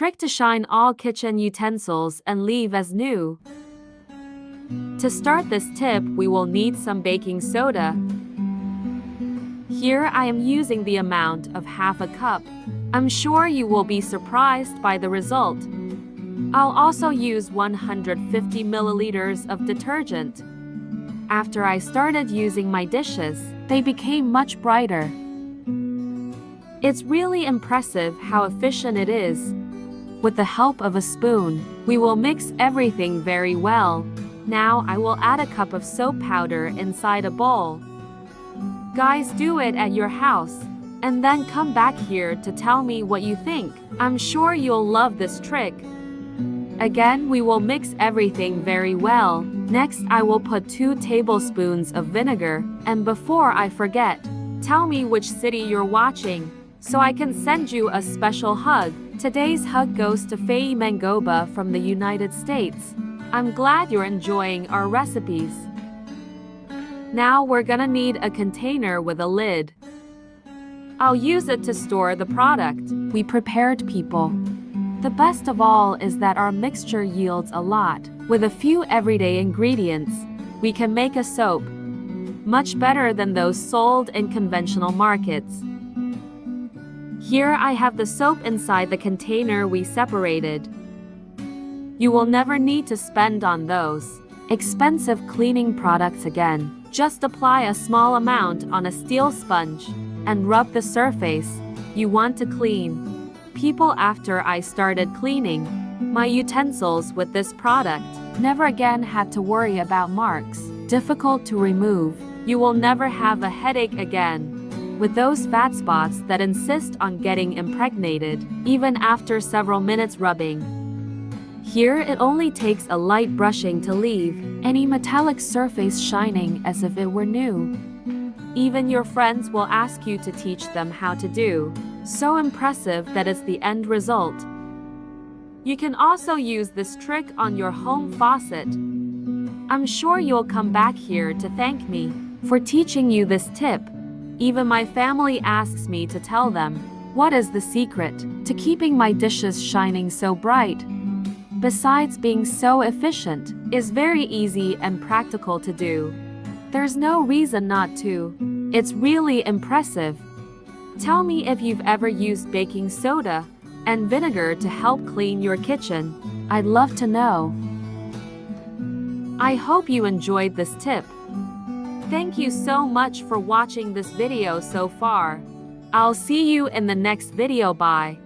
trick to shine all kitchen utensils and leave as new. To start this tip, we will need some baking soda. Here I am using the amount of half a cup. I'm sure you will be surprised by the result. I'll also use 150 milliliters of detergent. After I started using my dishes, they became much brighter. It's really impressive how efficient it is. With the help of a spoon, we will mix everything very well. Now I will add a cup of soap powder inside a bowl. Guys, do it at your house, and then come back here to tell me what you think. I'm sure you'll love this trick. Again, we will mix everything very well. Next, I will put 2 tablespoons of vinegar, and before I forget, tell me which city you're watching, so I can send you a special hug. Today's hug goes to Faye Mangoba from the United States. I'm glad you're enjoying our recipes. Now we're gonna need a container with a lid. I'll use it to store the product we prepared, people. The best of all is that our mixture yields a lot. With a few everyday ingredients, we can make a soap much better than those sold in conventional markets. Here I have the soap inside the container we separated. You will never need to spend on those expensive cleaning products again. Just apply a small amount on a steel sponge and rub the surface you want to clean. People, after I started cleaning my utensils with this product, never again had to worry about marks difficult to remove. You will never have a headache again with those fat spots that insist on getting impregnated, even after several minutes rubbing. Here it only takes a light brushing to leave any metallic surface shining as if it were new. Even your friends will ask you to teach them how to do. So impressive that it's the end result. You can also use this trick on your home faucet. I'm sure you'll come back here to thank me for teaching you this tip. Even my family asks me to tell them what is the secret to keeping my dishes shining so bright. Besides being so efficient, it's very easy and practical to do. There's no reason not to. It's really impressive. Tell me if you've ever used baking soda and vinegar to help clean your kitchen. I'd love to know. I hope you enjoyed this tip. Thank you so much for watching this video so far. I'll see you in the next video. Bye.